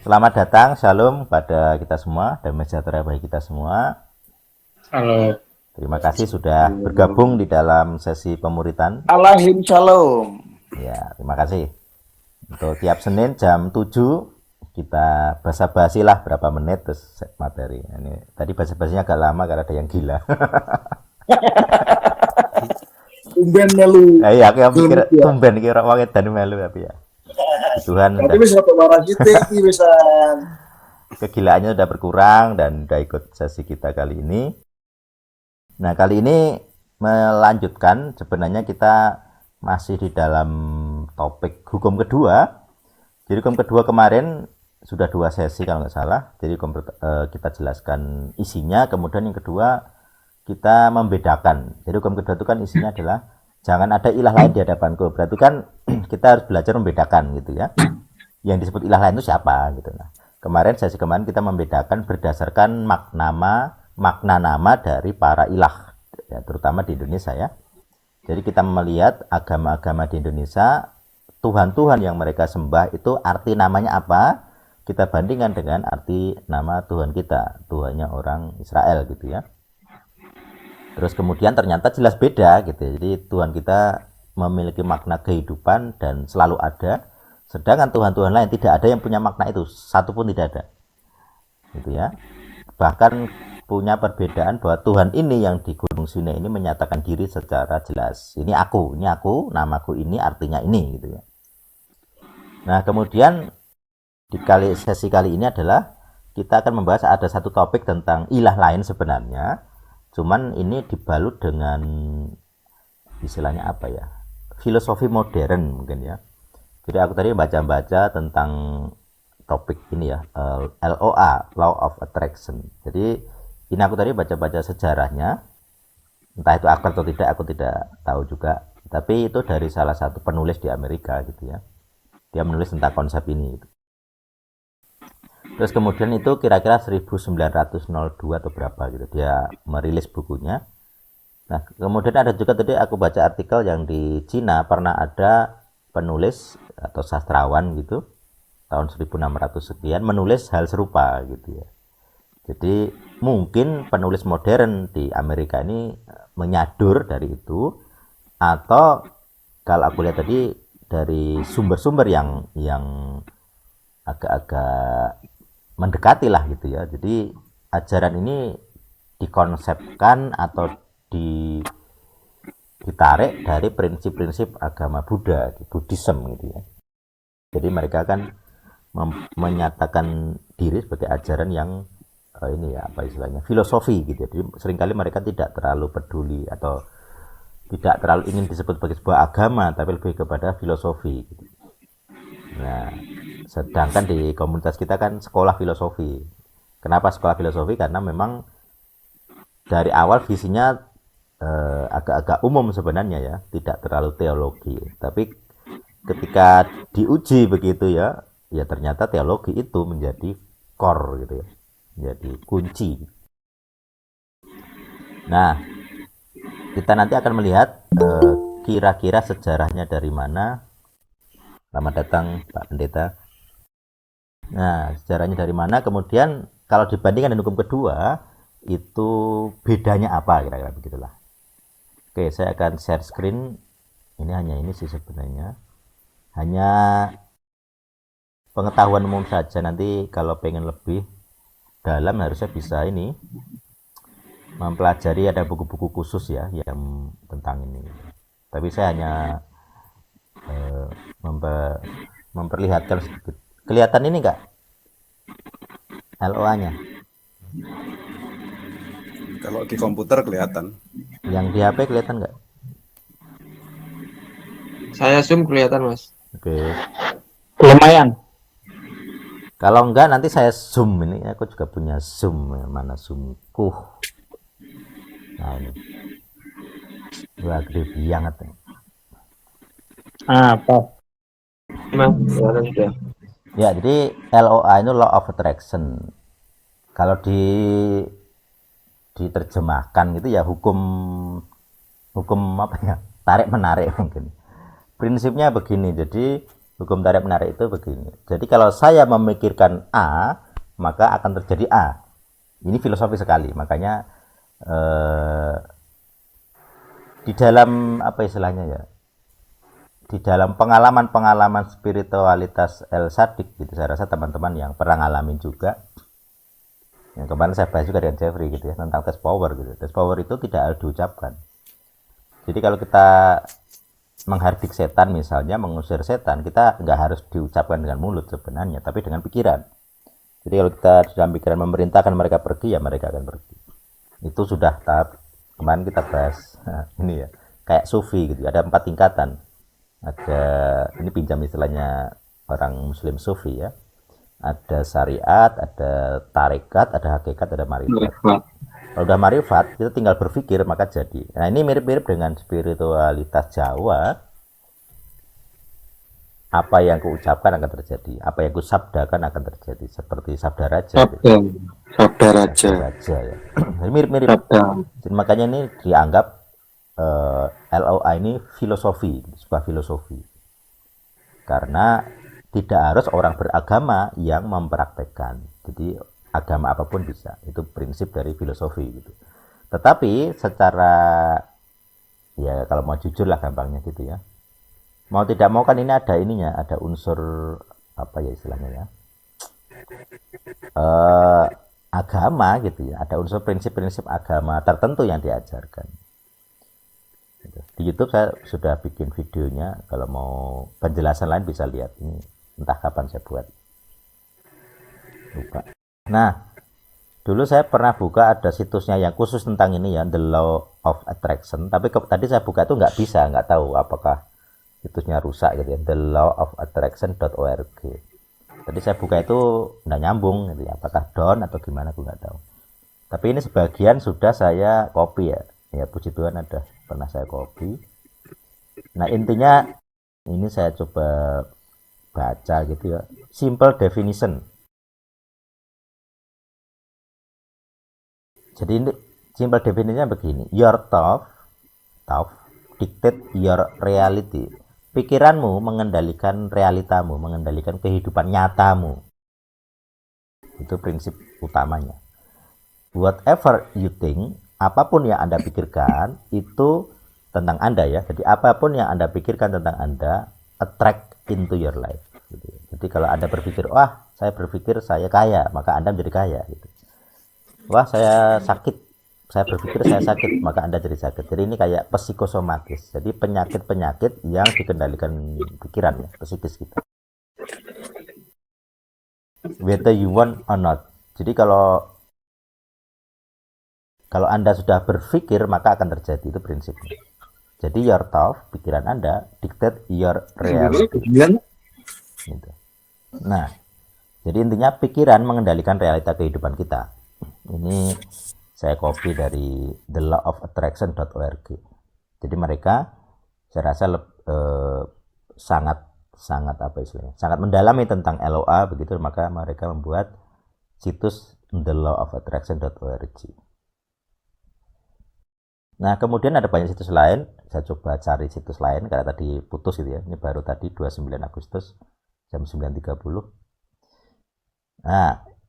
Selamat datang, shalom pada kita semua, damai sejahtera bagi kita semua. Halo. Terima kasih sudah bergabung di dalam sesi pemuritan. Alaikum salam. Ya, terima kasih. Untuk tiap Senin jam 7 kita basa-basi lah berapa menit terus materi. Ini tadi basa-basinya agak lama karena ada yang gila. Tumben melu. Iya, aku yang pikir tumben kira wong edan melu tapi ya. Tuhan Tapi bisa barang kita iki bisa. Kegilaannya sudah berkurang dan sudah ikut sesi kita kali ini. Nah, kali ini melanjutkan, sebenarnya kita masih di dalam topik hukum kedua. Jadi hukum kedua kemarin sudah 2 sesi kalau nggak salah. Jadi kita jelaskan isinya, kemudian yang kedua kita membedakan. Jadi hukum kedua itu kan isinya adalah jangan ada ilah lain di hadapanku. Berarti kan kita harus belajar membedakan gitu ya. Yang disebut ilah lain itu siapa gitu. Nah, sesi kemarin kita membedakan berdasarkan makna nama dari para ilah, ya, terutama di Indonesia ya. Jadi kita melihat agama-agama di Indonesia, Tuhan-Tuhan yang mereka sembah itu arti namanya apa, kita bandingkan dengan arti nama Tuhan kita, Tuhannya orang Israel gitu ya. Terus kemudian ternyata jelas beda gitu ya. Jadi Tuhan kita memiliki makna kehidupan dan selalu ada, sedangkan Tuhan-Tuhan lain tidak ada yang punya makna itu, satu pun tidak ada gitu ya. Bahkan punya perbedaan bahwa Tuhan ini yang di Gunung Sinai ini menyatakan diri secara jelas. Ini aku, namaku ini artinya ini gitu ya. Nah, kemudian di sesi kali ini adalah kita akan membahas ada satu topik tentang ilah lain sebenarnya. Cuman ini dibalut dengan istilahnya apa ya? Filosofi modern mungkin ya. Jadi aku tadi baca-baca tentang topik ini ya, LOA, Law of Attraction. Jadi ini aku tadi baca-baca sejarahnya, entah itu aktor atau tidak, aku tidak tahu juga. Tapi itu dari salah satu penulis di Amerika gitu ya. Dia menulis tentang konsep ini. Terus kemudian itu kira-kira 1902 atau berapa gitu, dia merilis bukunya. Nah, kemudian ada juga tadi aku baca artikel yang di Cina pernah ada penulis atau sastrawan gitu, tahun 1600 sekian menulis hal serupa gitu ya. Jadi mungkin penulis modern di Amerika ini menyadur dari itu, atau kalau aku lihat tadi dari sumber-sumber yang agak-agak mendekati lah gitu ya. Jadi ajaran ini dikonsepkan atau ditarik dari prinsip-prinsip agama Buddha, Buddhism gitu ya. Jadi mereka kan menyatakan diri sebagai ajaran yang ini ya, apa istilahnya, filosofi gitu ya. Jadi seringkali mereka tidak terlalu peduli atau tidak terlalu ingin disebut sebagai sebuah agama, tapi lebih kepada filosofi gitu. Nah, sedangkan di komunitas kita kan sekolah filosofi. Kenapa sekolah filosofi? Karena memang dari awal visinya agak-agak umum sebenarnya ya, tidak terlalu teologi. Tapi ketika diuji begitu ya, ya ternyata teologi itu menjadi core gitu ya, menjadi kunci. Nah, kita nanti akan melihat kira-kira sejarahnya dari mana. Selamat datang Pak Pendeta. Nah, sejarahnya dari mana, kemudian kalau dibandingkan dengan hukum kedua itu bedanya apa, kira-kira begitulah. Oke, saya akan share screen. Ini hanya ini sih sebenarnya, hanya pengetahuan umum saja. Nanti kalau pengen lebih dalam harusnya bisa ini mempelajari, ada buku-buku khusus ya yang tentang ini. Tapi saya hanya memperlihatkan sedikit. Kelihatan ini enggak LOA-nya? Kalau di komputer kelihatan. Yang di HP kelihatan enggak? Saya zoom kelihatan, Mas. Oke. Lumayan. Kalau enggak nanti saya zoom, ini aku juga punya zoom. Mana zoomku? Nah ini. Wah, gede banget. Apa? Mas, sudah. Ya, jadi LOA itu Law of Attraction. Kalau diterjemahkan gitu ya, hukum apa ya? Tarik menarik mungkin. Prinsipnya begini. Jadi Hukum tarik menarik itu begini. Jadi kalau saya memikirkan A, maka akan terjadi A. Ini filosofi sekali. Makanya di dalam apa istilahnya ya? Di dalam pengalaman-pengalaman spiritualitas El Sadik gitu, saya rasa teman-teman yang pernah ngalamin juga. Yang kemarin saya bahas juga dengan Jeffrey gitu ya, tentang test power gitu. Test power itu tidak harus diucapkan. Jadi kalau kita menghardik setan misalnya, mengusir setan, kita nggak harus diucapkan dengan mulut sebenarnya, tapi dengan pikiran. Jadi kalau kita dalam pikiran memerintahkan mereka pergi, ya mereka akan pergi. Itu sudah tahap kemarin kita bahas ini ya, kayak sufi gitu, ada 4 tingkatan. Ada, ini pinjam istilahnya orang muslim sufi ya, ada syariat, ada tarekat, ada hakikat, ada marifat. Kalau udah marifat, kita tinggal berpikir maka jadi. Nah ini mirip-mirip dengan spiritualitas Jawa. Apa yang kuucapkan akan terjadi, apa yang kusabdakan akan terjadi. Seperti sabda raja. Sabda raja. Ya. Mirip-mirip. Jadi makanya ini dianggap LOA ini filosofi, sebuah filosofi. Karena tidak harus orang beragama yang mempraktekkan. Jadi agama apapun bisa, itu prinsip dari filosofi gitu. Tetapi secara ya kalau mau jujur lah gampangnya gitu ya, mau tidak mau kan ini ada ininya, ada unsur apa ya istilahnya ya, agama gitu ya, ada unsur prinsip-prinsip agama tertentu yang diajarkan gitu. Di YouTube saya sudah bikin videonya, kalau mau penjelasan lain bisa lihat, ini entah kapan saya buat, lupa. Nah, dulu saya pernah buka ada situsnya yang khusus tentang ini ya, The Law of Attraction. Tapi tadi saya buka itu nggak bisa, nggak tahu apakah situsnya rusak gitu ya, thelawofattraction.org. Tadi saya buka itu nggak nyambung gitu ya, apakah down atau gimana aku nggak tahu. Tapi ini sebagian sudah saya copy ya, ya puji Tuhan ada pernah saya copy. Nah intinya ini saya coba baca gitu ya, simple definition. Jadi ini simple definisinya begini, your thought dictate your reality. Pikiranmu mengendalikan realitamu, mengendalikan kehidupan nyatamu. Itu prinsip utamanya. Whatever you think, apapun yang Anda pikirkan itu tentang Anda ya. Jadi apapun yang Anda pikirkan tentang Anda attract into your life. Jadi kalau Anda berpikir, wah saya berpikir saya kaya, maka Anda menjadi kaya gitu. Wah saya sakit, saya berpikir saya sakit, maka Anda jadi sakit. Jadi ini kayak psikosomatis, jadi penyakit-penyakit yang dikendalikan pikiran ya, psikis kita, whether you want or not. Jadi kalau Anda sudah berpikir maka akan terjadi, itu prinsipnya. Jadi your thought, pikiran Anda dictate your reality gitu. Nah jadi intinya pikiran mengendalikan realita kehidupan kita. Ini saya copy dari thelawofattraction.org. Jadi mereka saya rasa sangat apa istilahnya, sangat mendalami tentang LOA begitu, maka mereka membuat situs thelawofattraction.org. Nah kemudian ada banyak situs lain, saya coba cari situs lain karena tadi putus gitu ya. Ini baru tadi 29 Agustus jam 9.30.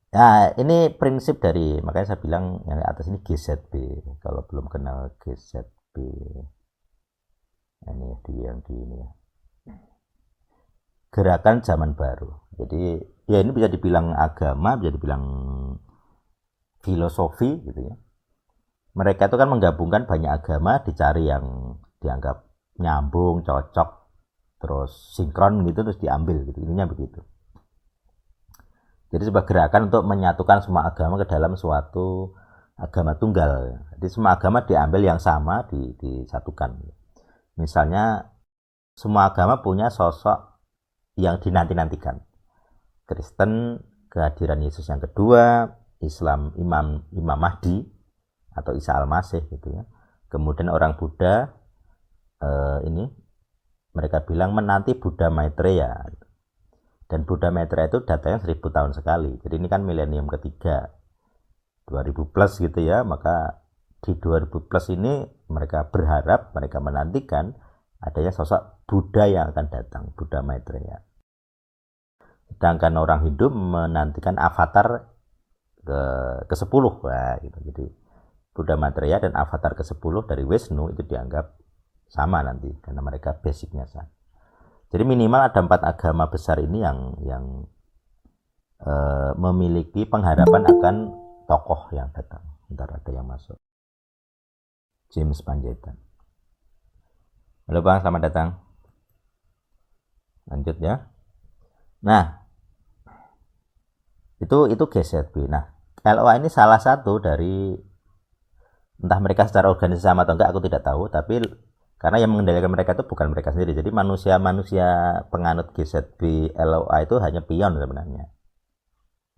Nah, ini prinsip dari, makanya saya bilang yang atas ini GZB. Kalau belum kenal GZB, ini ya, gerakan zaman baru. Jadi ya ini bisa dibilang agama, bisa dibilang filosofi gitu ya. Mereka itu kan menggabungkan banyak agama, dicari yang dianggap nyambung, cocok, terus sinkron gitu, terus diambil gitu. Intinya begitu. Jadi sebuah gerakan untuk menyatukan semua agama ke dalam suatu agama tunggal. Jadi semua agama diambil yang sama, disatukan. Misalnya semua agama punya sosok yang dinanti-nantikan. Kristen kehadiran Yesus yang kedua, Islam Imam Mahdi atau Isa Al-Masih gitu ya. Kemudian orang Buddha ini mereka bilang menanti Buddha Maitreya. Dan Buddha Maitreya itu datanya 1000 tahun sekali. Jadi ini kan milenium ketiga, 2000 plus gitu ya. Maka di 2000 plus ini mereka berharap, mereka menantikan adanya sosok Buddha yang akan datang, Buddha Maitreya. sedangkan orang Hindu menantikan avatar ke-10. Wah, gitu. Jadi Buddha Maitreya dan avatar ke-10 dari Wisnu itu dianggap sama nanti karena mereka basicnya sama. Jadi minimal ada 4 agama besar ini yang memiliki pengharapan akan tokoh yang datang. Ntar ada yang masuk. James Panjaitan. Halo Bang, selamat datang. Lanjut ya. Nah, itu GZB. Nah, LOA ini salah satu dari, entah mereka secara organisasi sama atau enggak aku tidak tahu, tapi karena yang mengendalikan mereka itu bukan mereka sendiri. Jadi manusia penganut GZB LOA itu hanya pion sebenarnya.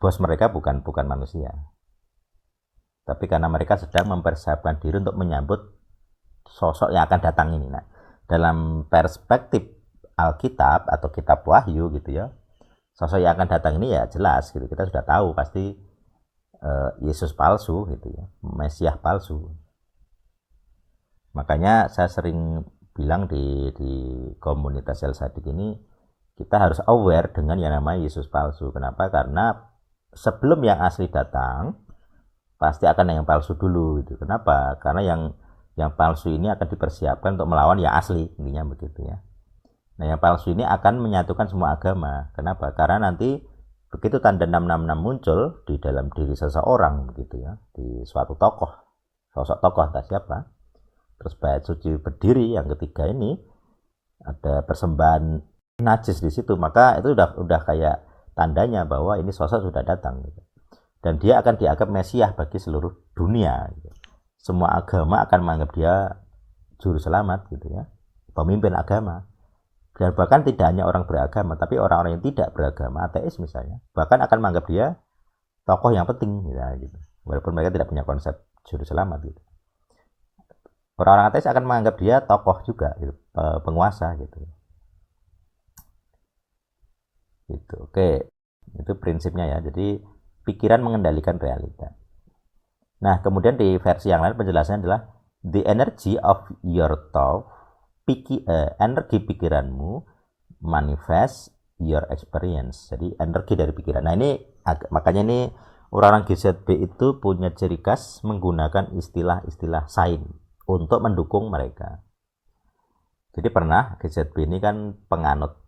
Bos mereka bukan manusia. Tapi karena mereka sedang mempersiapkan diri untuk menyambut sosok yang akan datang ini. Nah, dalam perspektif Alkitab atau kitab Wahyu gitu ya, sosok yang akan datang ini ya jelas gitu. Kita sudah tahu pasti Yesus palsu gitu ya, Mesias palsu. Makanya saya sering bilang di komunitas El Sadik ini, kita harus aware dengan yang namanya Yesus palsu. Kenapa? Karena sebelum yang asli datang, pasti akan yang palsu dulu gitu. Kenapa? Karena yang palsu ini akan dipersiapkan untuk melawan yang asli, intinya begitu ya. Nah, yang palsu ini akan menyatukan semua agama. Kenapa? Karena nanti begitu tanda 666 muncul di dalam diri seseorang begitu ya, di suatu tokoh, sosok tokoh entah siapa, terus bait suci berdiri yang ketiga ini, ada persembahan najis di situ, maka itu udah kayak tandanya bahwa ini sosok sudah datang gitu. Dan dia akan dianggap Mesias bagi seluruh dunia gitu. Semua agama akan menganggap dia juru selamat gitu ya, pemimpin agama. Dan bahkan tidak hanya orang beragama, tapi orang-orang yang tidak beragama, ateis misalnya, bahkan akan menganggap dia tokoh yang penting gitu. Walaupun mereka tidak punya konsep juru selamat gitu. Orang-orang ateis akan menganggap dia tokoh juga gitu, penguasa gitu. Gitu. Oke, itu prinsipnya ya. Jadi pikiran mengendalikan realita. Nah, kemudian di versi yang lain penjelasannya adalah the energy of your thought, energi pikiranmu manifest your experience. Jadi energi dari pikiran. Nah, ini makanya ini orang-orang GZB itu punya ciri khas menggunakan istilah-istilah sains untuk mendukung mereka. Jadi pernah GZB ini kan penganut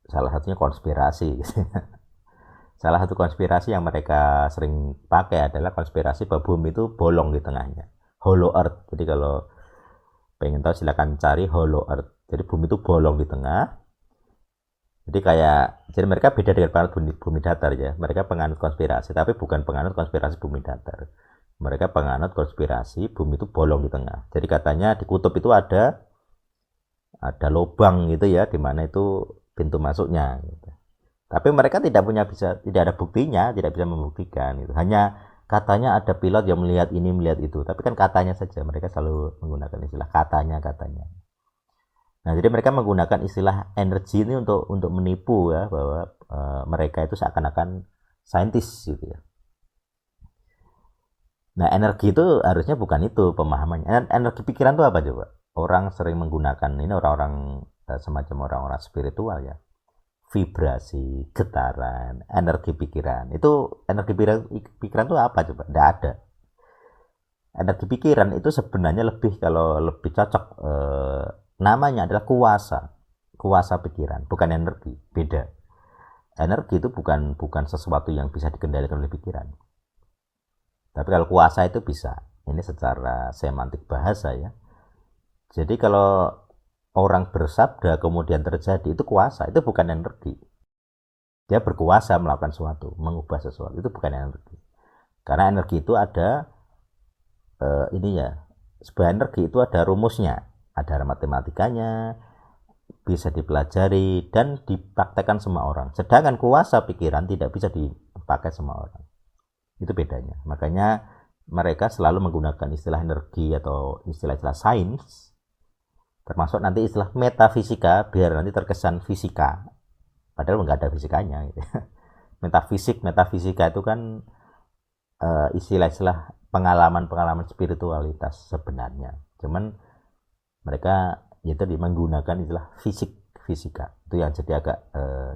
salah satunya konspirasi. Salah satu konspirasi yang mereka sering pakai adalah konspirasi bahwa bumi itu bolong di tengahnya, hollow earth. Jadi kalau pengen tahu silakan cari hollow earth. Jadi bumi itu bolong di tengah. Jadi mereka beda dengan penganut bumi datar ya. Mereka penganut konspirasi, tapi bukan penganut konspirasi bumi datar. Mereka penganut konspirasi bumi itu bolong di tengah. Jadi katanya di kutub itu ada lubang gitu ya, di mana itu pintu masuknya gitu. Tapi mereka tidak ada buktinya, tidak bisa membuktikan gitu. Hanya katanya ada pilot yang melihat ini, melihat itu. Tapi kan katanya saja, mereka selalu menggunakan istilah katanya. Nah, jadi mereka menggunakan istilah energi ini untuk menipu ya, bahwa mereka itu seakan-akan saintis gitu ya. Nah, energi itu harusnya bukan itu pemahamannya. Energi pikiran itu apa coba? Orang sering menggunakan ini, orang-orang semacam orang-orang spiritual ya. Vibrasi, getaran, energi pikiran. Itu energi pikiran itu apa coba? Tidak ada. Energi pikiran itu sebenarnya lebih cocok namanya adalah kuasa pikiran, bukan energi. Beda. Energi itu bukan sesuatu yang bisa dikendalikan oleh pikiran. Tapi kalau kuasa itu bisa. Ini secara semantik bahasa ya. Jadi kalau orang bersabda kemudian terjadi, itu kuasa, itu bukan energi. Dia berkuasa melakukan sesuatu, mengubah sesuatu, itu bukan energi. Karena energi itu ada sebuah energi itu ada rumusnya, ada matematikanya, bisa dipelajari dan dipraktekkan semua orang. Sedangkan kuasa pikiran tidak bisa dipakai semua orang. Itu bedanya. Makanya mereka selalu menggunakan istilah energi atau istilah-istilah sains, termasuk nanti istilah metafisika, biar nanti terkesan fisika. Padahal nggak ada fisikanya. Gitu. Metafisika itu kan istilah-istilah pengalaman spiritualitas sebenarnya. Cuman mereka menggunakan istilah fisik fisika. Itu yang jadi agak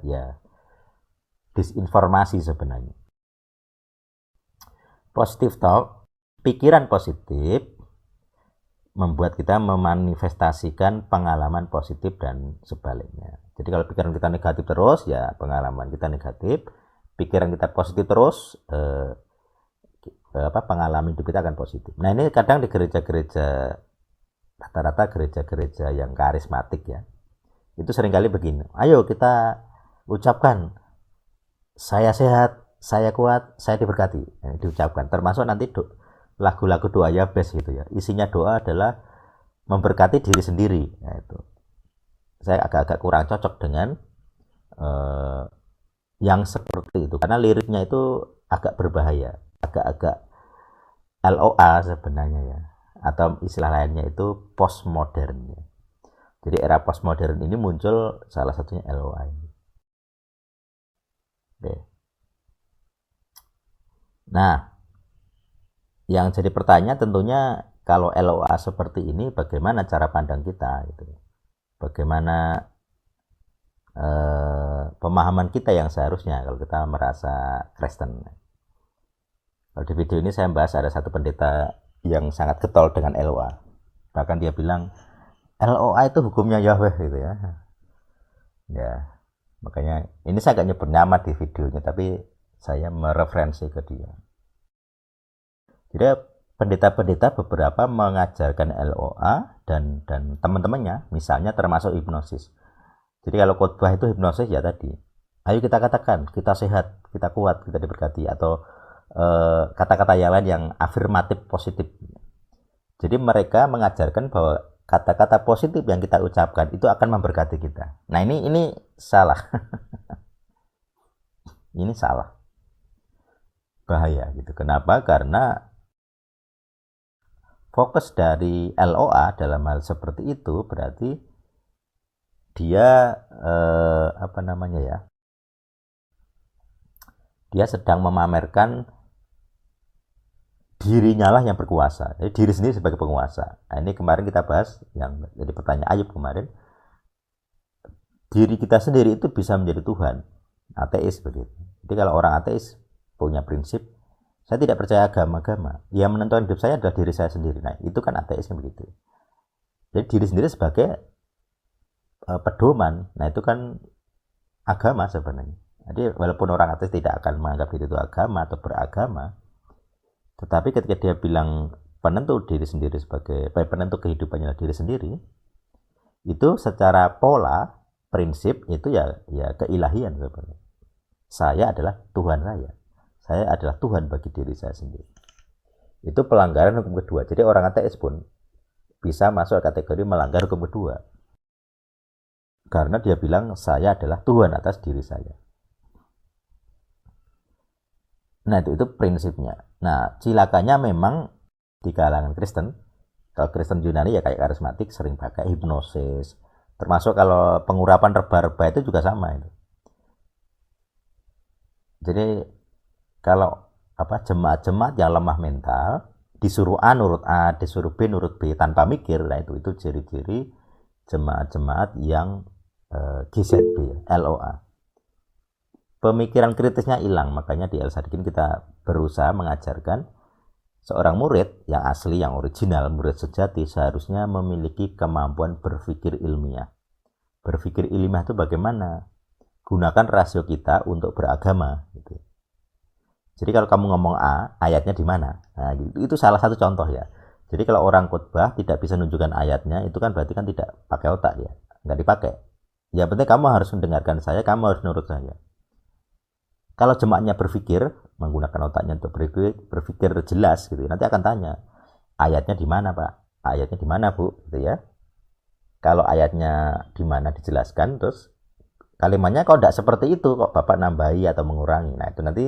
ya disinformasi sebenarnya. Positive talk, pikiran positif membuat kita memanifestasikan pengalaman positif dan sebaliknya. Jadi kalau pikiran kita negatif terus, ya pengalaman kita negatif. Pikiran kita positif terus, pengalaman hidup kita akan positif. Nah ini kadang di gereja-gereja, rata-rata gereja-gereja yang karismatik ya, itu seringkali begini. Ayo kita ucapkan, saya sehat, saya kuat, saya diberkati. Nah, diucapkan. Termasuk nanti lagu-lagu doa Yabes gitu ya. Isinya doa adalah memberkati diri sendiri. Nah, itu. Saya agak-agak kurang cocok dengan yang seperti itu karena liriknya itu agak berbahaya, agak-agak LOA sebenarnya ya, atau istilah lainnya itu postmodern ya. Jadi era postmodern ini muncul salah satunya LOA ini. Oke. Nah, yang jadi pertanyaan tentunya kalau LOA seperti ini bagaimana cara pandang kita gitu. Bagaimana pemahaman kita yang seharusnya kalau kita merasa Kristen. Kalau di video ini saya bahas ada satu pendeta yang sangat getol dengan LOA. Bahkan dia bilang LOA itu hukumnya Yahweh gitu ya. Ya, makanya ini saya gak nyebut nama di videonya, tapi saya mereferensi ke dia. Jadi pendeta-pendeta beberapa mengajarkan LOA dan teman-temannya, misalnya termasuk hipnosis. Jadi kalau khotbah itu hipnosis ya tadi. Ayo kita katakan, kita sehat, kita kuat, kita diberkati, atau kata-kata yang lain yang afirmatif positif. Jadi mereka mengajarkan bahwa kata-kata positif yang kita ucapkan itu akan memberkati kita. Nah ini salah. Ini salah. Bahaya gitu. Kenapa? Karena fokus dari LOA dalam hal seperti itu berarti dia dia sedang memamerkan dirinya lah yang berkuasa. Jadi diri sendiri sebagai penguasa. Nah, ini kemarin kita bahas yang jadi pertanyaan Ayub kemarin. Diri kita sendiri itu bisa menjadi Tuhan. Ateis begitu. Jadi kalau orang ateis punya prinsip, saya tidak percaya agama-agama. Yang menentukan hidup saya adalah diri saya sendiri. Nah, itu kan ateisnya begitu. Jadi diri sendiri sebagai pedoman. Nah, itu kan agama sebenarnya. Jadi walaupun orang ateis tidak akan menganggap itu agama atau beragama, tetapi ketika dia bilang penentu diri sendiri sebagai penentu kehidupannya diri sendiri, itu secara pola prinsip itu ya keilahian sebenarnya. Saya adalah Tuhan saya. Saya adalah Tuhan bagi diri saya sendiri. Itu pelanggaran hukum kedua. Jadi orang ateis pun bisa masuk kategori melanggar hukum kedua. Karena dia bilang saya adalah Tuhan atas diri saya. Nah itu prinsipnya. Nah cilakanya memang di kalangan Kristen, kalau Kristen Yunani ya kayak karismatik sering pakai hipnosis. Termasuk kalau pengurapan reba-reba itu juga sama itu. Jadi kalau jemaat-jemaat yang lemah mental disuruh A nurut A, disuruh B nurut B tanpa mikir, nah itu ciri-ciri jemaat-jemaat yang GZB, LOA. Pemikiran kritisnya hilang, makanya di El Sadikin kita berusaha mengajarkan seorang murid yang asli, yang original, murid sejati seharusnya memiliki kemampuan berpikir ilmiah. Berpikir ilmiah itu bagaimana? Gunakan rasio kita untuk beragama. Gitu. Jadi kalau kamu ngomong A, ayatnya di mana? Nah, itu salah satu contoh ya. Jadi kalau orang khotbah tidak bisa menunjukkan ayatnya, itu kan berarti kan tidak pakai otak ya, nggak dipakai. Ya penting kamu harus mendengarkan saya, kamu harus nurut saya. Kalau jemaatnya berpikir, menggunakan otaknya untuk berpikir jelas gitu, nanti akan tanya, ayatnya di mana Pak? Ayatnya di mana Bu? Gitu ya. Kalau ayatnya di mana dijelaskan, terus kalimatnya kok tidak seperti itu, kok Bapak nambahi atau mengurangi. Nah itu nanti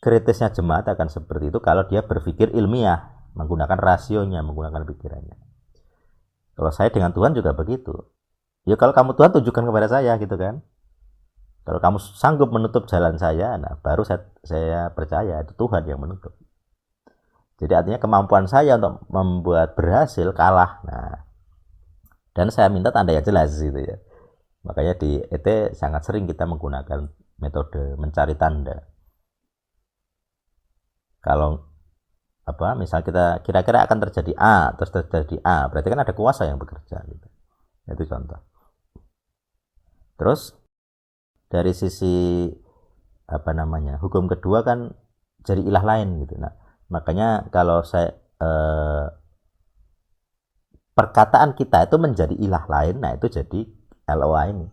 kritisnya jemaat akan seperti itu kalau dia berpikir ilmiah, menggunakan rasionya, menggunakan pikirannya. Kalau saya dengan Tuhan juga begitu. Ya kalau kamu Tuhan tunjukkan kepada saya gitu kan. Kalau kamu sanggup menutup jalan saya, nah baru saya percaya itu Tuhan yang menutup. Jadi artinya kemampuan saya untuk membuat berhasil kalah. Nah, dan saya minta tanda yang jelas gitu ya. Makanya di ET sangat sering kita menggunakan metode mencari tanda. Kalau misal kita kira-kira akan terjadi A, terus terjadi A, berarti kan ada kuasa yang bekerja gitu. Itu contoh. Terus dari sisi hukum kedua kan jadi ilah lain gitu. Nah, makanya kalau saya perkataan kita itu menjadi ilah lain, nah itu jadi LOA ini.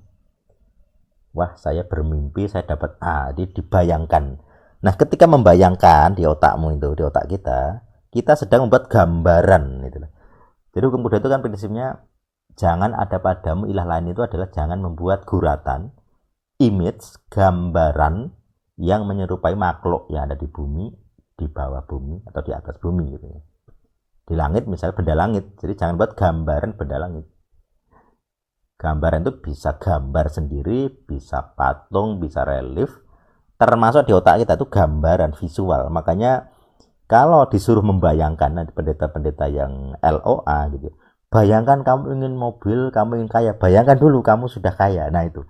Wah, saya bermimpi saya dapat A, jadi dibayangkan. Nah, ketika membayangkan di otakmu itu, di otak kita sedang membuat gambaran gitu. Jadi hukum kedua itu kan prinsipnya jangan ada padamu ilah lain, itu adalah jangan membuat guratan, image, gambaran yang menyerupai makhluk yang ada di bumi, di bawah bumi atau di atas bumi gitu. Di langit misalnya benda langit. Jadi jangan buat gambaran benda langit. Gambaran itu bisa gambar sendiri, bisa patung, bisa relief, termasuk di otak kita itu gambaran visual. Makanya kalau disuruh membayangkan, nanti pendeta-pendeta yang LOA gitu, bayangkan kamu ingin mobil, kamu ingin kaya, bayangkan dulu kamu sudah kaya. Nah itu,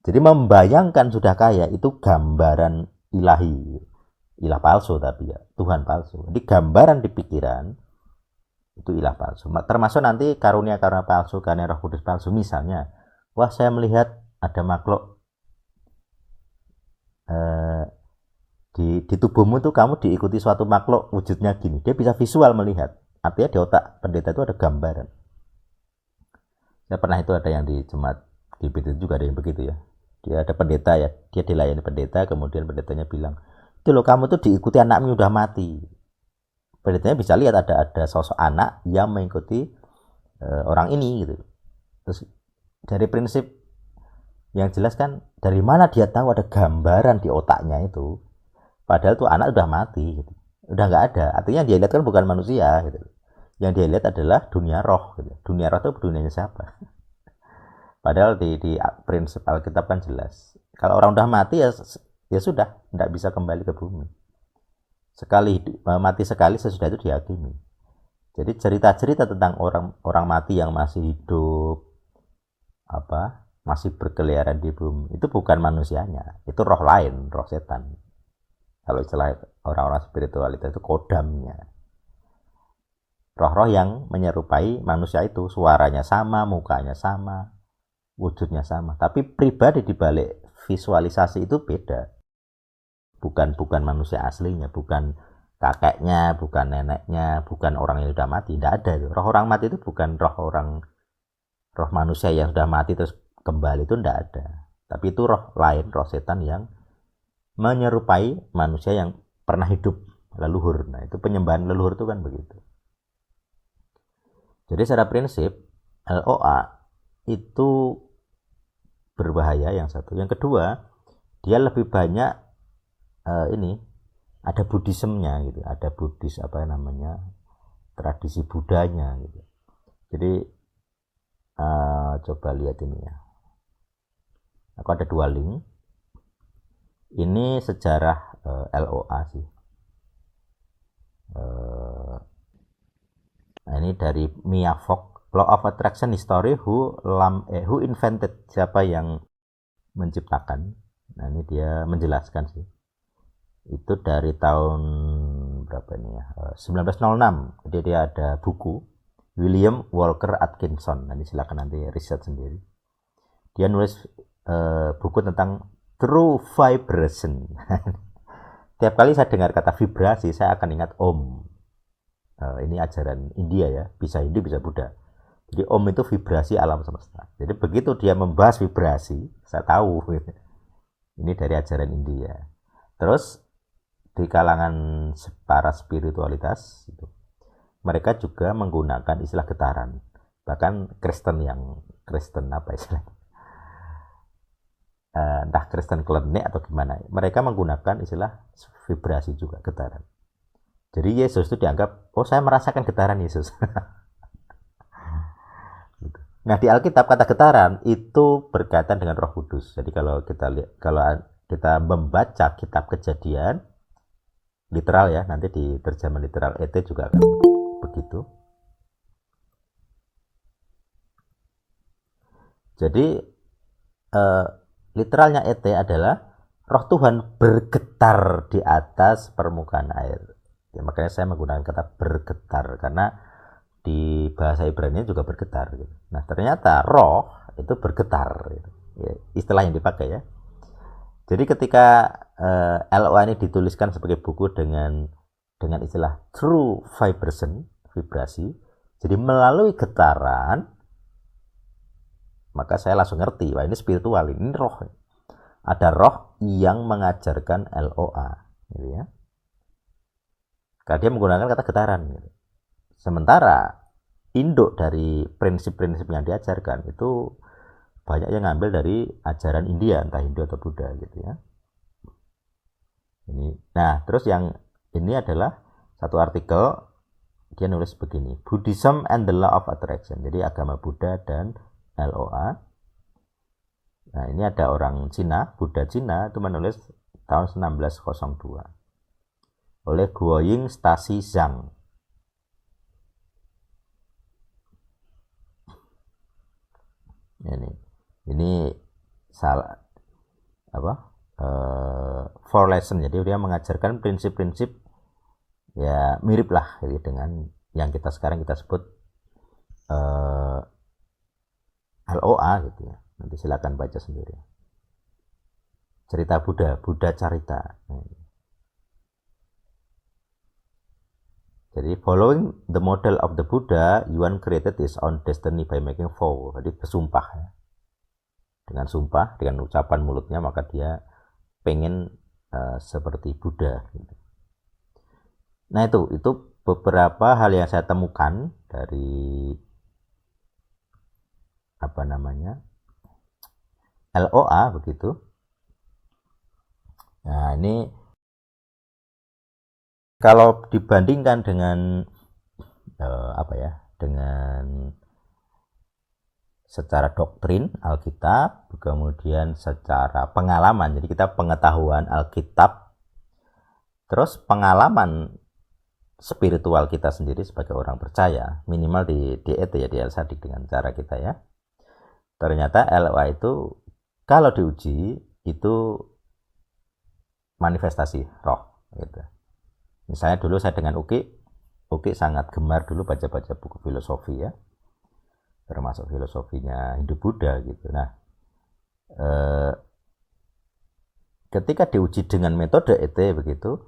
jadi membayangkan sudah kaya itu gambaran ilahi, ilah palsu tapi ya, Tuhan palsu. Jadi gambaran di pikiran itu ilah palsu. Termasuk nanti karunia-karunia palsu, karunia Roh Kudus palsu. Misalnya, wah saya melihat ada makhluk di tubuhmu tuh, kamu diikuti suatu makhluk wujudnya gini. Dia bisa visual melihat. Artinya di otak pendeta itu ada gambaran. Saya pernah itu ada yang di jemaat GBT juga ada yang begitu ya. Dia ada pendeta ya, dia dilayani pendeta, kemudian pendetanya bilang, itu loh kamu tuh diikuti anakmu udah mati. Pendetanya bisa lihat ada sosok anak yang mengikuti orang ini gitu. Terus dari prinsip yang jelas kan, dari mana dia tahu ada gambaran di otaknya itu, padahal tuh anak udah mati gitu. Udah nggak ada. Artinya dia lihat kan bukan manusia gitu. Yang dia lihat adalah dunia roh gitu. Dunia roh itu dunianya siapa? Padahal di prinsip Alkitab kan jelas, kalau orang udah mati ya sudah, tidak bisa kembali ke bumi. Sekali mati sekali, sesudah itu dihakimi. Jadi cerita-cerita tentang orang mati yang masih hidup, masih berkeliaran di bumi, itu bukan manusianya, itu roh lain, roh setan. Kalau istilah orang-orang spiritualitas itu kodamnya. Roh-roh yang menyerupai manusia itu, suaranya sama, mukanya sama, wujudnya sama, tapi pribadi di balik visualisasi itu beda. Bukan manusia aslinya, bukan kakeknya, bukan neneknya, bukan orang yang sudah mati. Tidak ada itu. Roh orang mati itu bukan roh manusia yang sudah mati terus kembali, itu tidak ada. Tapi itu roh lain, roh setan yang menyerupai manusia yang pernah hidup, leluhur. Nah, itu penyembahan leluhur itu kan begitu. Jadi secara prinsip LOA itu berbahaya, yang satu. Yang kedua, dia lebih banyak ada Buddhismenya gitu, ada Buddhis tradisi Budanya gitu. Jadi coba lihat ini ya. Aku ada 2 link. Ini sejarah LOA sih. Nah, ini dari Mia Fogg, Law of Attraction History, who invented, siapa yang menciptakan. Nah, ini dia menjelaskan sih. Itu dari tahun berapa ini ya, 1906. Jadi dia ada buku William Walker Atkinson. Nanti silakan nanti riset sendiri. Dia nulis buku tentang true vibration. Tiap kali saya dengar kata vibrasi, saya akan ingat Om. Ini ajaran India ya, bisa Hindu bisa Buddha. Jadi Om itu vibrasi alam semesta. Jadi begitu dia membahas vibrasi, saya tahu ini dari ajaran India. Terus di kalangan para spiritualitas itu, mereka juga menggunakan istilah getaran. Bahkan Kristen entah Kristen klenik atau gimana, mereka menggunakan istilah vibrasi juga, getaran. Jadi Yesus itu dianggap, oh saya merasakan getaran Yesus. Nah, di Alkitab kata getaran itu berkaitan dengan Roh Kudus. Jadi kalau kita membaca kitab Kejadian literal ya, nanti di terjemahan literal ET juga akan begitu. Jadi literalnya ET adalah roh Tuhan bergetar di atas permukaan air. Ya, makanya saya menggunakan kata bergetar karena di bahasa Ibrani juga bergetar. Gitu. Nah ternyata roh itu bergetar. Gitu. Ya, istilah yang dipakai ya. Jadi ketika LOA ini dituliskan sebagai buku dengan istilah true vibration, vibrasi, jadi melalui getaran, maka saya langsung ngerti, wah ini spiritual, ini roh. Ada roh yang mengajarkan LOA, gitu ya. Karena dia menggunakan kata getaran. Gitu. Sementara induk dari prinsip-prinsip yang diajarkan itu banyak yang ngambil dari ajaran India, entah Hindu atau Buddha, gitu ya. Ini, nah terus yang ini adalah satu artikel dia nulis begini, Buddhism and the Law of Attraction. Jadi agama Buddha dan LOA. Nah ini ada orang Cina, Buddha Cina itu menulis tahun 1902 oleh Guoying Stasi Zhang. Ini salah apa? Four lesson. Jadi dia mengajarkan prinsip-prinsip ya mirip lah gitu, dengan yang kita sekarang kita sebut LOA gitu ya. Nanti silakan baca sendiri. Cerita Buddha, Buddha Carita. Jadi following the model of the Buddha, Yuan created his own destiny by making vow. Jadi bersumpah ya. Dengan sumpah, dengan ucapan mulutnya, maka dia pengen seperti Buddha. Gitu. Nah itu beberapa hal yang saya temukan dari apa namanya LOA begitu. Nah ini kalau dibandingkan dengan dengan secara doktrin Alkitab, kemudian secara pengalaman, jadi kita pengetahuan Alkitab, terus pengalaman spiritual kita sendiri sebagai orang percaya, minimal di ET ya, di El Sadik dengan cara kita ya. Ternyata LOA itu kalau diuji itu manifestasi roh gitu. Misalnya dulu saya dengan Uki sangat gemar dulu baca-baca buku filosofi ya, termasuk filosofinya Hindu Buddha gitu. Nah ketika diuji dengan metode ET begitu,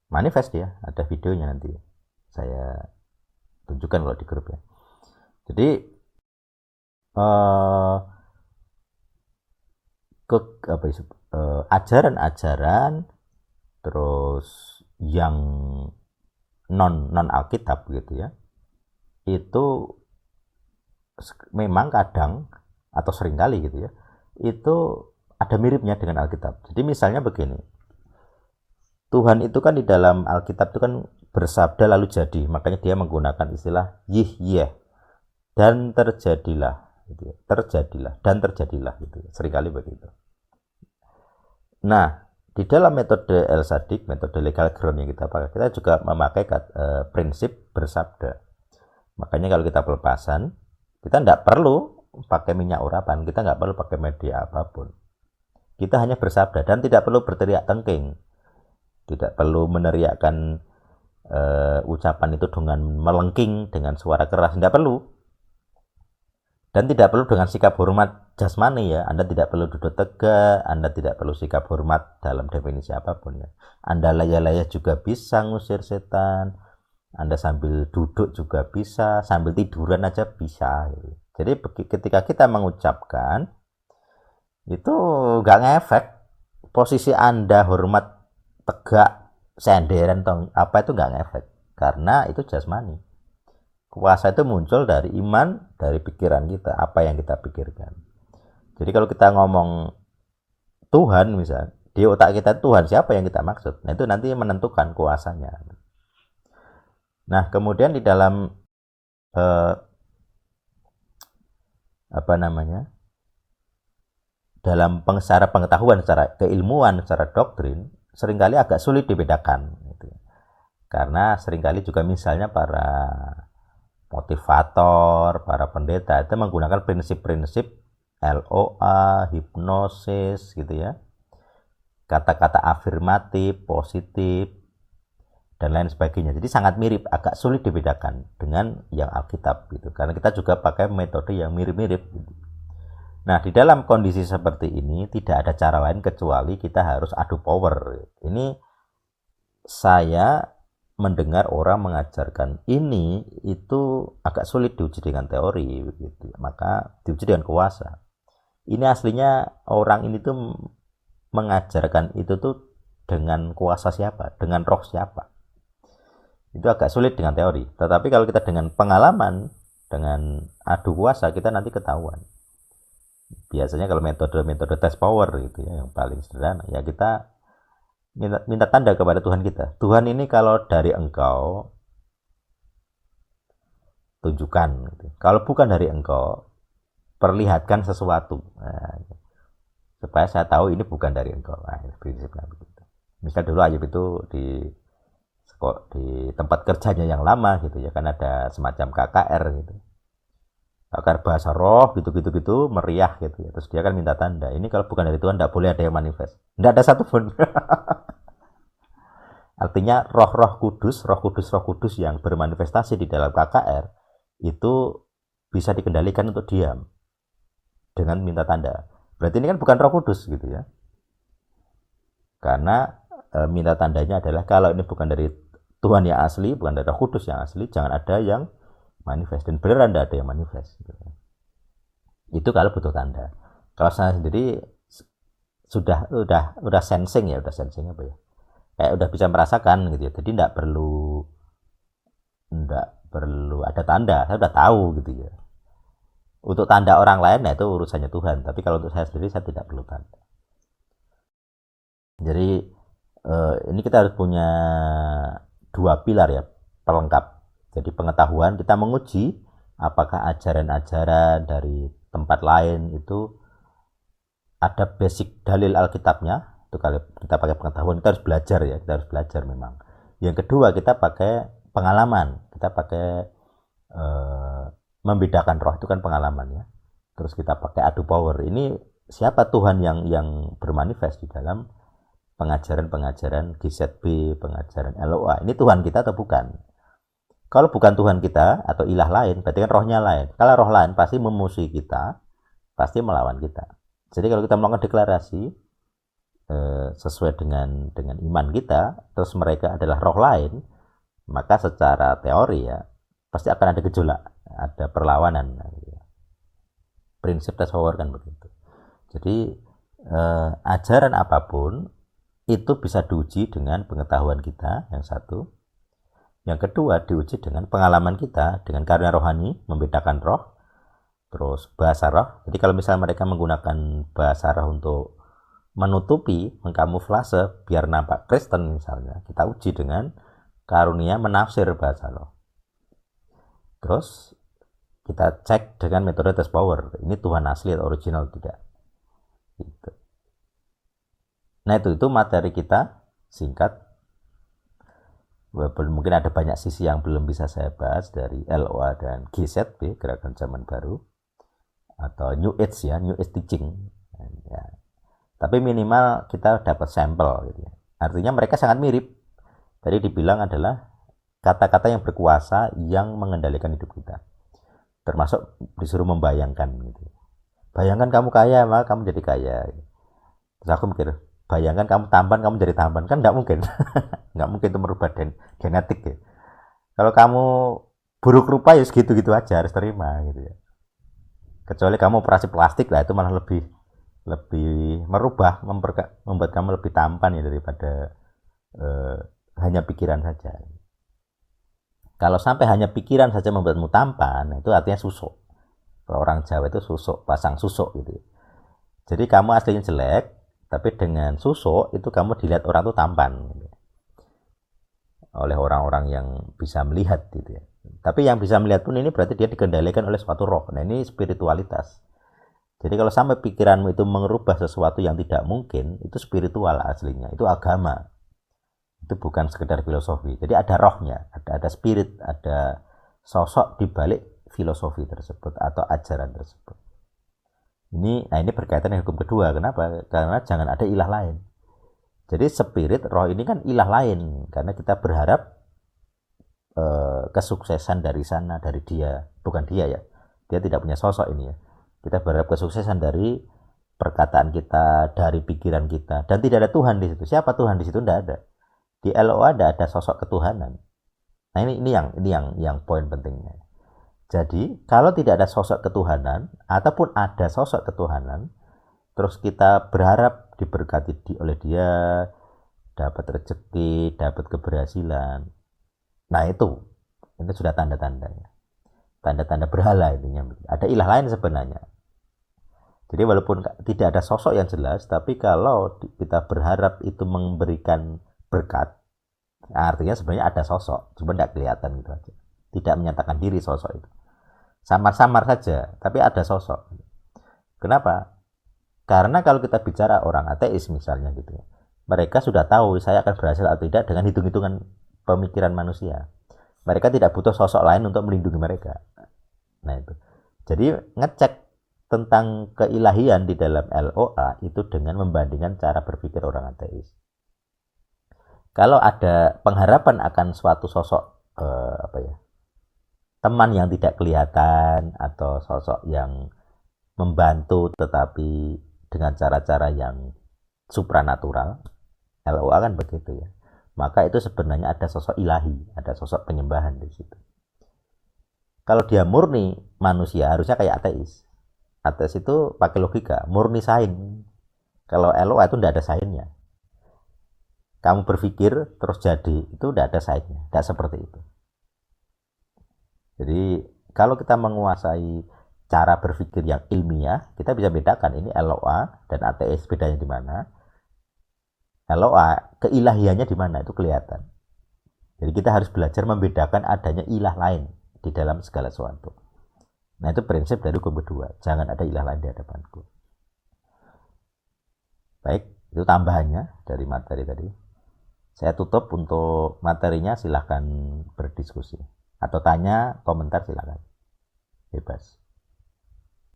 manifest ya, ada videonya nanti saya tunjukkan kalau di grup ya. Jadi ajaran-ajaran terus yang non Alkitab gitu ya, itu memang kadang atau seringkali gitu ya, itu ada miripnya dengan Alkitab. Jadi misalnya begini, Tuhan itu kan di dalam Alkitab itu kan bersabda lalu jadi, makanya dia menggunakan istilah yih yeh dan terjadilah gitu ya. Terjadilah dan terjadilah gitu ya. Seringkali begitu. Nah di dalam metode El Sadik, metode legal ground yang kita pakai, kita juga memakai prinsip bersabda. Makanya kalau kita pelepasan, kita tidak perlu pakai minyak urapan, kita nggak perlu pakai media apapun, kita hanya bersabda dan tidak perlu berteriak tengking, tidak perlu meneriakkan ucapan itu dengan melengking, dengan suara keras, tidak perlu. Dan tidak perlu dengan sikap hormat jasmani ya. Anda tidak perlu duduk tegak, Anda tidak perlu sikap hormat dalam definisi apapun ya. Anda layah-layah juga bisa ngusir setan. Anda sambil duduk juga bisa, sambil tiduran aja bisa. Jadi ketika kita mengucapkan itu nggak ngefek. Posisi Anda hormat, tegak, senderan apa itu nggak ngefek, karena itu jasmani. Kuasa itu muncul dari iman, dari pikiran kita, apa yang kita pikirkan. Jadi kalau kita ngomong Tuhan misalnya, di otak kita Tuhan siapa yang kita maksud, nah itu nanti menentukan kuasanya. Nah kemudian di dalam dalam secara pengetahuan, secara keilmuan, secara doktrin, seringkali agak sulit dibedakan gitu. Karena seringkali juga misalnya para motivator, para pendeta itu menggunakan prinsip-prinsip LOA, hipnosis gitu ya. Kata-kata afirmatif, positif, dan lain sebagainya. Jadi sangat mirip, agak sulit dibedakan dengan yang Alkitab gitu. Karena kita juga pakai metode yang mirip-mirip gitu. Nah, di dalam kondisi seperti ini tidak ada cara lain kecuali kita harus adu power. Ini saya mendengar orang mengajarkan ini itu agak sulit diuji dengan teori gitu. Maka diuji dengan kuasa. Ini aslinya orang ini tuh mengajarkan itu tuh dengan kuasa siapa? Dengan roh siapa? Itu agak sulit dengan teori. Tetapi kalau kita dengan pengalaman, dengan adu kuasa, kita nanti ketahuan. Biasanya kalau metode test power gitu ya, yang paling sederhana ya, kita minta tanda kepada Tuhan kita. Tuhan ini kalau dari Engkau tunjukkan gitu. Kalau bukan dari Engkau, perlihatkan sesuatu. Nah, supaya saya tahu ini bukan dari Engkau. Nah, prinsipnya begitu. Misal dulu Ayub itu di tempat kerjanya yang lama gitu ya, kan ada semacam KKR gitu. KKR bahasa roh gitu meriah gitu ya. Terus dia kan minta tanda. Ini kalau bukan dari Tuhan tidak boleh ada yang manifest. Tidak ada satupun. Artinya roh kudus yang bermanifestasi di dalam KKR itu bisa dikendalikan untuk diam dengan minta tanda. Berarti ini kan bukan Roh Kudus gitu ya. Karena minta tandanya adalah kalau ini bukan dari Tuhan yang asli, bukan dari Roh Kudus yang asli, jangan ada yang manifest. Dan beneran tidak ada yang manifest gitu. Itu kalau butuh tanda. Kalau saya sendiri sudah sensing ya, udah sensing apa ya? Kayak udah bisa merasakan gitu ya. Jadi tidak perlu ada tanda, saya udah tahu gitu ya. Untuk tanda orang lain nah itu urusannya Tuhan, tapi kalau untuk saya sendiri saya tidak perlu tanda. Jadi ini kita harus punya dua pilar ya, pelengkap. Jadi pengetahuan, kita menguji apakah ajaran-ajaran dari tempat lain itu ada basic dalil Alkitabnya. Itu kalau kita pakai pengetahuan, kita harus belajar ya, kita harus belajar memang. Yang kedua, kita pakai pengalaman, kita pakai membedakan roh, itu kan pengalaman ya. Terus kita pakai adu power. Ini siapa Tuhan yang bermanifest di dalam pengajaran GZB, pengajaran LOA. Ini Tuhan kita atau bukan? Kalau bukan Tuhan kita atau ilah lain, berarti kan rohnya lain. Kalau roh lain pasti memusuhi kita, pasti melawan kita. Jadi kalau kita melakukan deklarasi sesuai dengan iman kita, terus mereka adalah roh lain, maka secara teori ya pasti akan ada gejolak, ada perlawanan. Prinsip tes power kan begitu. Jadi ajaran apapun itu bisa diuji dengan pengetahuan kita, yang satu. Yang kedua, diuji dengan pengalaman kita, dengan karunia rohani, membedakan roh, terus bahasa roh. Jadi kalau misalnya mereka menggunakan bahasa roh untuk menutupi, mengkamuflase biar nampak Kristen misalnya, kita uji dengan karunia menafsir bahasa roh. Terus kita cek dengan metode test power, ini Tuhan asli atau original tidak. Gitu. Nah itu materi kita singkat. Mungkin ada banyak sisi yang belum bisa saya bahas dari LOA dan GZB, Gerakan Zaman Baru, atau New Age ya, New Age Teaching ya. Tapi minimal kita dapat sampel gitu ya. Artinya mereka sangat mirip. Tadi dibilang adalah kata-kata yang berkuasa yang mengendalikan hidup kita. Termasuk disuruh membayangkan gitu. Bayangkan kamu kaya, maka kamu jadi kaya. Terus aku mikir, bayangkan kamu tampan, kamu jadi tampan. Kan enggak mungkin. Enggak mungkin itu merubah genetik ya. Kalau kamu buruk rupa ya segitu-gitu aja, harus terima gitu ya. Kecuali kamu operasi plastik lah, itu malah lebih merubah, membuat kamu lebih tampan ya daripada hanya pikiran saja. Kalau sampai hanya pikiran saja membuatmu tampan, itu artinya susuk. Kalau orang Jawa itu susuk, pasang susuk gitu. Jadi kamu aslinya jelek, tapi dengan susuk itu kamu dilihat orang itu tampan gitu. Oleh orang-orang yang bisa melihat gitu ya. Tapi yang bisa melihat pun ini berarti dia dikendalikan oleh suatu roh. Nah ini spiritualitas. Jadi kalau sampai pikiranmu itu merubah sesuatu yang tidak mungkin, itu spiritual aslinya, itu agama. Itu bukan sekedar filosofi. Jadi ada rohnya, ada spirit, ada sosok di balik filosofi tersebut atau ajaran tersebut. Ini berkaitan dengan hukum kedua. Kenapa? Karena jangan ada ilah lain. Jadi spirit, roh ini kan ilah lain. Karena kita berharap kesuksesan dari sana, dari dia. Bukan dia ya. Dia tidak punya sosok ini ya. Kita berharap kesuksesan dari perkataan kita, dari pikiran kita. Dan tidak ada Tuhan di situ. Siapa Tuhan di situ? Tidak ada. Di LOA ada sosok ketuhanan. Nah ini yang poin pentingnya. Jadi kalau tidak ada sosok ketuhanan ataupun ada sosok ketuhanan, terus kita berharap diberkati oleh dia, dapat rezeki, dapat keberhasilan. Nah itu sudah tanda-tandanya. Tanda-tanda berhala intinya. Ada ilah lain sebenarnya. Jadi walaupun tidak ada sosok yang jelas, tapi kalau kita berharap itu memberikan berkat, artinya sebenarnya ada sosok, cuma tidak kelihatan gitu aja. Tidak menyatakan diri sosok itu. Samar-samar saja, tapi ada sosok. Kenapa? Karena kalau kita bicara orang ateis misalnya gitu, mereka sudah tahu saya akan berhasil atau tidak dengan hitung-hitungan pemikiran manusia. Mereka tidak butuh sosok lain untuk melindungi mereka. Nah itu. Jadi ngecek tentang keilahian di dalam LOA itu dengan membandingkan cara berpikir orang ateis. Kalau ada pengharapan akan suatu sosok teman yang tidak kelihatan atau sosok yang membantu tetapi dengan cara-cara yang supranatural, LOA kan begitu ya. Maka itu sebenarnya ada sosok ilahi, ada sosok penyembahan di situ. Kalau dia murni manusia harusnya kayak ateis. Ateis itu pakai logika, murni sain. Kalau LOA itu tidak ada sainnya. Kamu berpikir terus jadi, itu tidak ada sainnya, tidak seperti itu. Jadi kalau kita menguasai cara berpikir yang ilmiah, kita bisa bedakan ini LOA dan ateis bedanya di mana. LOA keilahiannya di mana itu kelihatan. Jadi kita harus belajar membedakan adanya ilah lain di dalam segala sesuatu. Nah itu prinsip dari hukum kedua. Jangan ada ilah lain di hadapanku. Baik, itu tambahannya dari materi tadi. Saya tutup untuk materinya, silahkan berdiskusi. Atau tanya, komentar silakan. Bebas.